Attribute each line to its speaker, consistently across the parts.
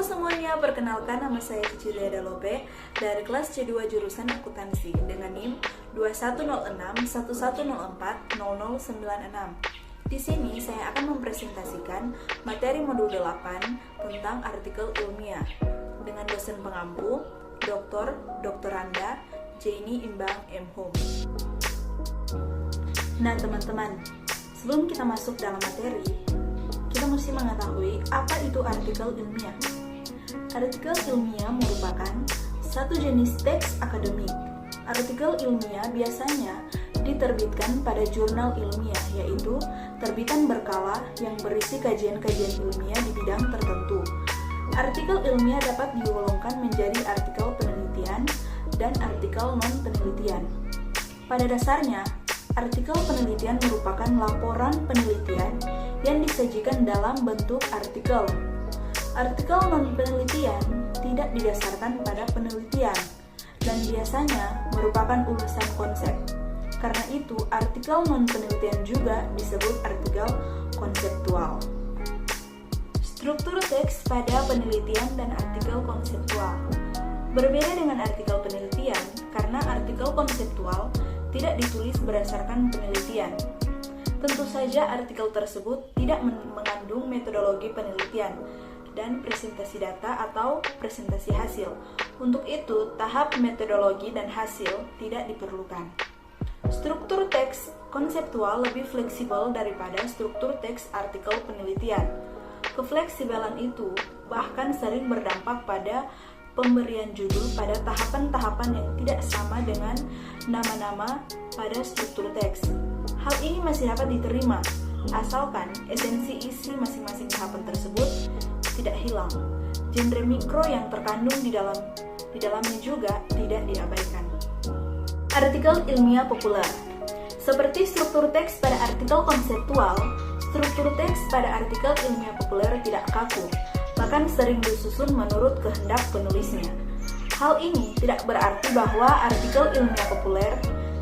Speaker 1: semuanya, perkenalkan nama saya Cici Liada Lope dari kelas C2 jurusan akuntansi dengan NIM 210611040096. Di sini saya akan mempresentasikan materi modul 8 tentang artikel ilmiah dengan dosen pengampu Dr. Randa Jenny Imbang M. Hum. Nah teman-teman, sebelum kita masuk dalam materi, kita mesti mengetahui apa itu artikel ilmiah. Artikel ilmiah merupakan satu jenis teks akademik. Artikel ilmiah biasanya diterbitkan pada jurnal ilmiah, yaitu terbitan berkala yang berisi kajian-kajian ilmiah di bidang tertentu. Artikel ilmiah dapat digolongkan menjadi artikel penelitian dan artikel non-penelitian. Pada dasarnya, artikel penelitian merupakan laporan penelitian yang disajikan dalam bentuk artikel. Artikel non-penelitian tidak didasarkan pada penelitian dan biasanya merupakan ulasan konsep. Karena itu, artikel non-penelitian juga disebut artikel konseptual. Struktur teks pada penelitian dan artikel konseptual berbeda dengan artikel penelitian karena artikel konseptual tidak ditulis berdasarkan penelitian. Tentu saja artikel tersebut tidak mengandung metodologi penelitian dan presentasi data atau presentasi hasil. Untuk itu, tahap metodologi dan hasil tidak diperlukan. Struktur teks konseptual lebih fleksibel daripada struktur teks artikel penelitian. Kefleksibelan itu bahkan sering berdampak pada pemberian judul pada tahapan-tahapan yang tidak sama dengan nama-nama pada struktur teks. Hal ini masih dapat diterima, asalkan esensi isi masing-masing tahapan tersebut tidak hilang. Genre mikro yang terkandung di dalamnya juga tidak diabaikan. Artikel ilmiah populer. Seperti struktur teks pada artikel konseptual, struktur teks pada artikel ilmiah populer tidak kaku, bahkan sering disusun menurut kehendak penulisnya. Hal ini tidak berarti bahwa artikel ilmiah populer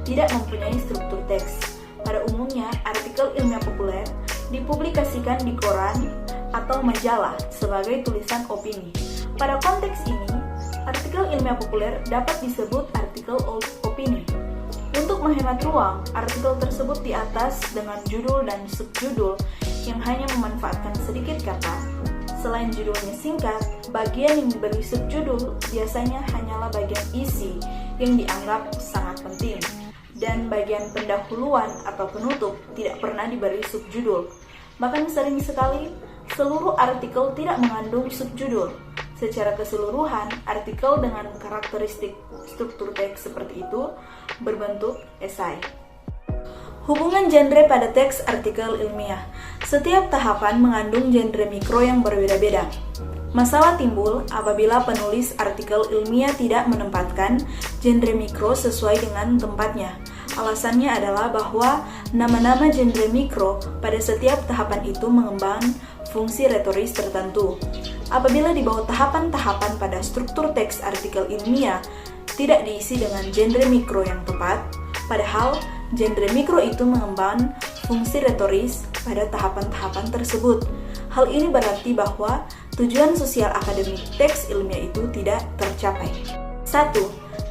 Speaker 1: tidak mempunyai struktur teks. Pada umumnya, artikel ilmiah populer dipublikasikan di koran atau majalah sebagai tulisan opini. Pada konteks ini, artikel ilmiah populer dapat disebut artikel opini. Untuk menghemat ruang, artikel tersebut di atas dengan judul dan subjudul yang hanya memanfaatkan sedikit kata. Selain judulnya singkat, bagian yang diberi subjudul biasanya hanyalah bagian isi yang dianggap sangat penting, dan bagian pendahuluan atau penutup tidak pernah diberi subjudul. Bahkan sering sekali, seluruh artikel tidak mengandung subjudul. Secara keseluruhan, artikel dengan karakteristik struktur teks seperti itu berbentuk esai. Hubungan genre pada teks artikel ilmiah. Setiap tahapan mengandung genre mikro yang berbeda-beda. Masalah timbul apabila penulis artikel ilmiah tidak menempatkan genre mikro sesuai dengan tempatnya. Alasannya adalah bahwa nama-nama genre mikro pada setiap tahapan itu mengemban fungsi retoris tertentu. Apabila di bawah tahapan-tahapan pada struktur teks artikel ilmiah tidak diisi dengan genre mikro yang tepat, padahal genre mikro itu mengemban fungsi retoris pada tahapan-tahapan tersebut. Hal ini berarti bahwa tujuan sosial akademik teks ilmiah itu tidak tercapai. 1.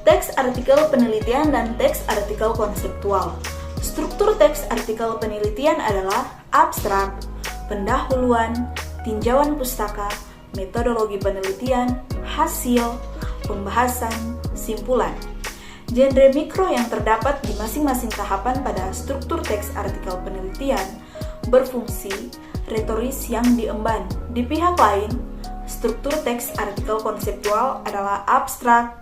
Speaker 1: Teks artikel penelitian dan teks artikel konseptual. Struktur teks artikel penelitian adalah abstrak, pendahuluan, tinjauan pustaka, metodologi penelitian, hasil, pembahasan, simpulan. Genre mikro yang terdapat di masing-masing tahapan pada struktur teks artikel penelitian berfungsi retoris yang diemban. Di pihak lain, struktur teks artikel konseptual adalah abstrak,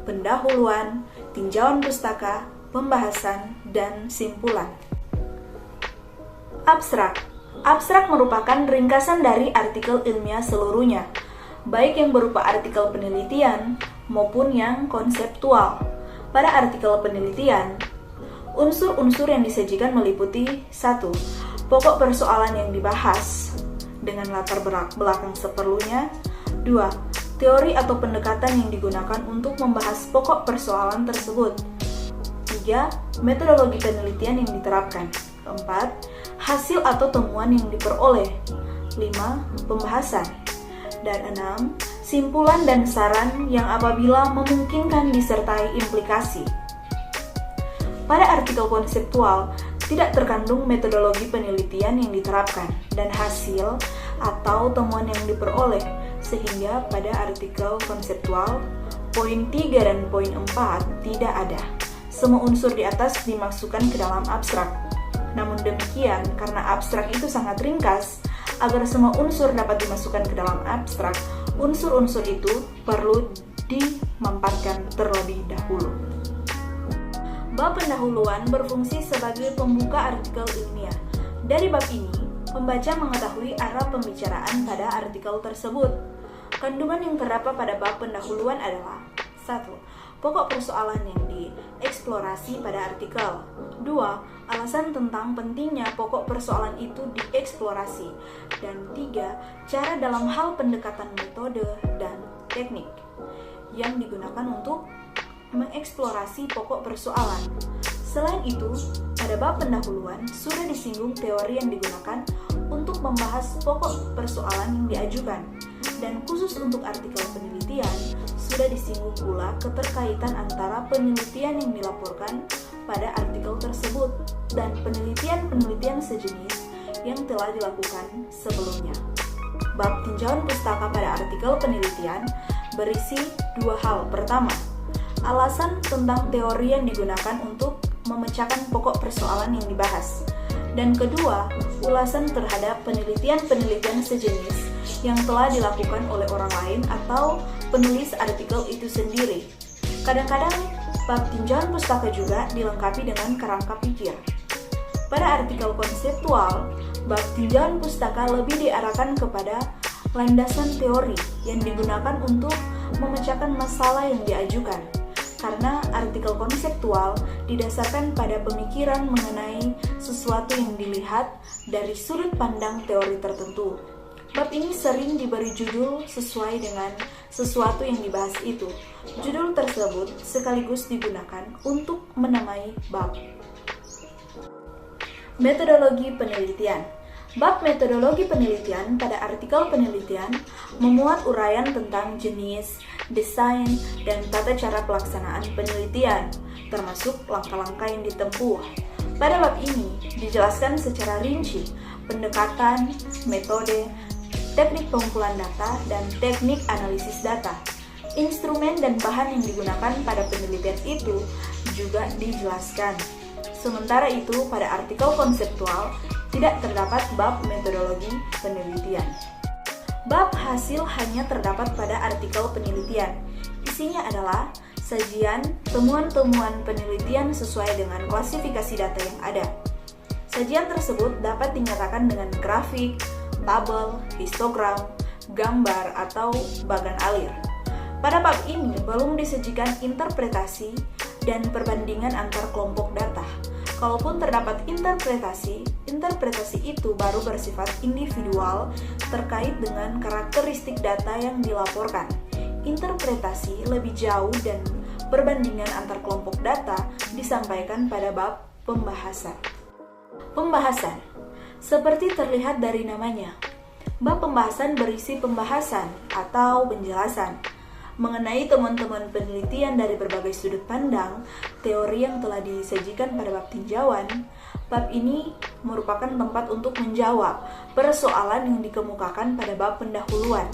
Speaker 1: pendahuluan, tinjauan pustaka, pembahasan, dan simpulan. Abstrak. Abstrak merupakan ringkasan dari artikel ilmiah seluruhnya, baik yang berupa artikel penelitian maupun yang konseptual. Pada artikel penelitian, unsur-unsur yang disajikan meliputi 1. Pokok persoalan yang dibahas dengan latar belakang seperlunya. 2. Teori atau pendekatan yang digunakan untuk membahas pokok persoalan tersebut. 3. Metodologi penelitian yang diterapkan. 4. Hasil atau temuan yang diperoleh. 5. Pembahasan. Dan 6. simpulan dan saran yang apabila memungkinkan disertai implikasi. Pada artikel konseptual, tidak terkandung metodologi penelitian yang diterapkan dan hasil atau temuan yang diperoleh, sehingga pada artikel konseptual, poin 3 dan poin 4 tidak ada. Semua unsur di atas dimasukkan ke dalam abstrak. Namun demikian, karena abstrak itu sangat ringkas, agar semua unsur dapat dimasukkan ke dalam abstrak, unsur-unsur itu perlu dimaparkan terlebih dahulu. Bab pendahuluan berfungsi sebagai pembuka artikel ilmiah. Dari bab ini, pembaca mengetahui arah pembicaraan pada artikel tersebut. Kandungan yang terdapat pada bab pendahuluan adalah 1. Pokok persoalan yang dieksplorasi pada artikel. 2. Alasan tentang pentingnya pokok persoalan itu dieksplorasi. Dan 3. Cara dalam hal pendekatan metode dan teknik yang digunakan untuk mengeksplorasi pokok persoalan. Selain itu, pada bab pendahuluan sudah disinggung teori yang digunakan untuk membahas pokok persoalan yang diajukan. Dan khusus untuk artikel penelitian, sudah disinggung pula keterkaitan antara penelitian yang dilaporkan pada artikel tersebut dan penelitian-penelitian sejenis yang telah dilakukan sebelumnya. Bab tinjauan pustaka pada artikel penelitian berisi 2 hal. Pertama, alasan tentang teori yang digunakan untuk memecahkan pokok persoalan yang dibahas. Dan kedua, ulasan terhadap penelitian-penelitian sejenis yang telah dilakukan oleh orang lain atau penulis artikel itu sendiri. Kadang-kadang, bab tinjauan pustaka juga dilengkapi dengan kerangka pikir. Pada artikel konseptual, bab tinjauan pustaka lebih diarahkan kepada landasan teori yang digunakan untuk memecahkan masalah yang diajukan. Karena artikel konseptual didasarkan pada pemikiran mengenai sesuatu yang dilihat dari sudut pandang teori tertentu. Bab ini sering diberi judul sesuai dengan sesuatu yang dibahas itu. Judul tersebut sekaligus digunakan untuk menamai bab. Metodologi penelitian. Bab metodologi penelitian pada artikel penelitian memuat uraian tentang jenis, desain, dan tata cara pelaksanaan penelitian, termasuk langkah-langkah yang ditempuh. Pada bab ini dijelaskan secara rinci pendekatan, metode, teknik pengumpulan data, dan teknik analisis data. Instrumen dan bahan yang digunakan pada penelitian itu juga dijelaskan. Sementara itu, pada artikel konseptual tidak terdapat bab metodologi penelitian. Bab hasil hanya terdapat pada artikel penelitian. Isinya adalah sajian, temuan-temuan penelitian sesuai dengan klasifikasi data yang ada. Sajian tersebut dapat dinyatakan dengan grafik, tabel, histogram, gambar, atau bagan alir. Pada bab ini belum disajikan interpretasi dan perbandingan antar kelompok data. Kalaupun terdapat interpretasi itu baru bersifat individual terkait dengan karakteristik data yang dilaporkan. Interpretasi lebih jauh dan perbandingan antar kelompok data disampaikan pada bab pembahasan. Pembahasan, seperti terlihat dari namanya, bab pembahasan berisi pembahasan atau penjelasan mengenai temuan-temuan penelitian dari berbagai sudut pandang, teori yang telah disajikan pada bab tinjauan. Bab ini merupakan tempat untuk menjawab persoalan yang dikemukakan pada bab pendahuluan.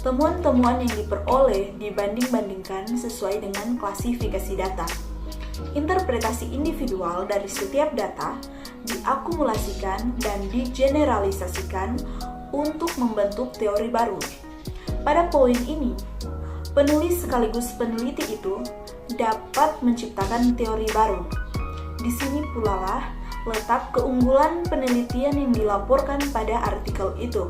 Speaker 1: Temuan-temuan yang diperoleh dibanding-bandingkan sesuai dengan klasifikasi data. Interpretasi individual dari setiap data diakumulasikan dan digeneralisasikan untuk membentuk teori baru. Pada poin ini, penulis sekaligus peneliti itu dapat menciptakan teori baru. Di sini pula lah letak keunggulan penelitian yang dilaporkan pada artikel itu.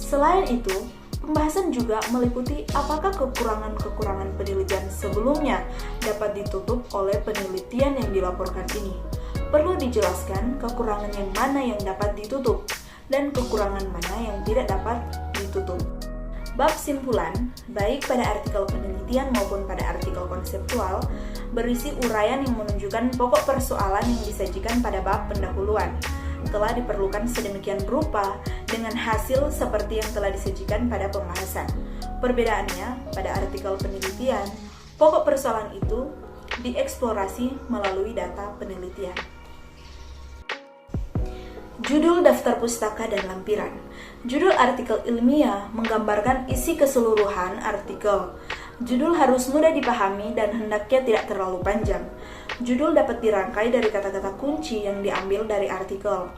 Speaker 1: Selain itu, pembahasan juga meliputi apakah kekurangan-kekurangan penelitian sebelumnya dapat ditutup oleh penelitian yang dilaporkan ini. Perlu dijelaskan kekurangan yang mana yang dapat ditutup dan kekurangan mana yang tidak dapat ditutup. Bab simpulan, baik pada artikel penelitian maupun pada artikel konseptual, berisi uraian yang menunjukkan pokok persoalan yang disajikan pada bab pendahuluan. Telah diperlukan sedemikian rupa dengan hasil seperti yang telah disajikan pada pembahasan. Perbedaannya, pada artikel penelitian, pokok persoalan itu dieksplorasi melalui data penelitian. Judul daftar pustaka dan lampiran. Judul artikel ilmiah menggambarkan isi keseluruhan artikel. Judul harus mudah dipahami dan hendaknya tidak terlalu panjang. Judul dapat dirangkai dari kata-kata kunci yang diambil dari artikel.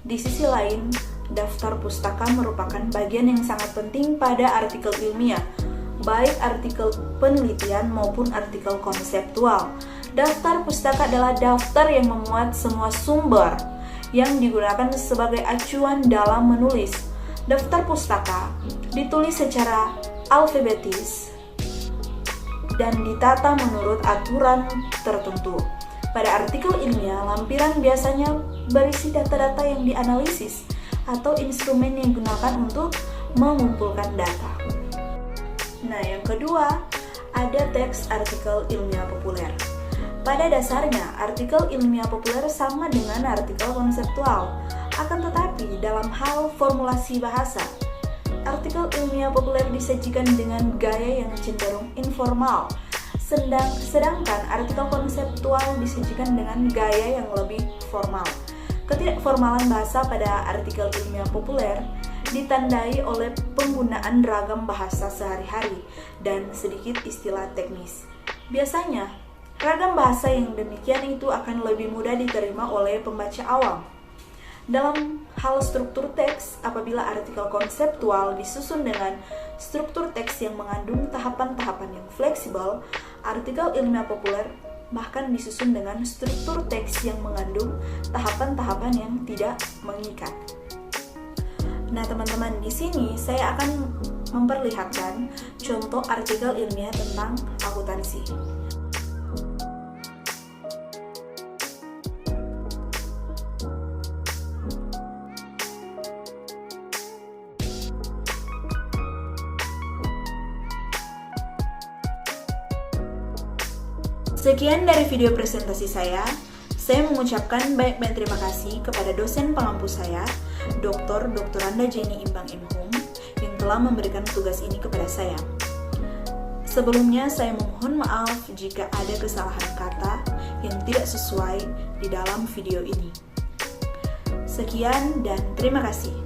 Speaker 1: Di sisi lain, daftar pustaka merupakan bagian yang sangat penting pada artikel ilmiah, baik artikel penelitian maupun artikel konseptual. Daftar pustaka adalah daftar yang memuat semua sumber yang digunakan sebagai acuan dalam menulis. Daftar pustaka ditulis secara alfabetis dan ditata menurut aturan tertentu. Pada artikel ilmiah, lampiran biasanya berisi data-data yang dianalisis atau instrumen yang digunakan untuk mengumpulkan data. Nah, yang kedua, ada teks artikel ilmiah populer. Pada dasarnya, artikel ilmiah populer sama dengan artikel konseptual. Akan tetapi, dalam hal formulasi bahasa, artikel ilmiah populer disajikan dengan gaya yang cenderung informal, sedangkan artikel konseptual disajikan dengan gaya yang lebih formal. Ketidakformalan bahasa pada artikel ilmiah populer ditandai oleh penggunaan ragam bahasa sehari-hari dan sedikit istilah teknis. Biasanya, ragam bahasa yang demikian itu akan lebih mudah diterima oleh pembaca awam. Dalam hal struktur teks, apabila artikel konseptual disusun dengan struktur teks yang mengandung tahapan-tahapan yang fleksibel, artikel ilmiah populer bahkan disusun dengan struktur teks yang mengandung tahapan-tahapan yang tidak mengikat. Nah, teman-teman, di sini saya akan memperlihatkan contoh artikel ilmiah tentang akuntansi. Sekian dari video presentasi saya. Saya mengucapkan banyak-banyak terima kasih kepada dosen pengampu saya, Dr. Anda Jenny Imbang M. Hum, yang telah memberikan tugas ini kepada saya. Sebelumnya, saya memohon maaf jika ada kesalahan kata yang tidak sesuai di dalam video ini. Sekian dan terima kasih.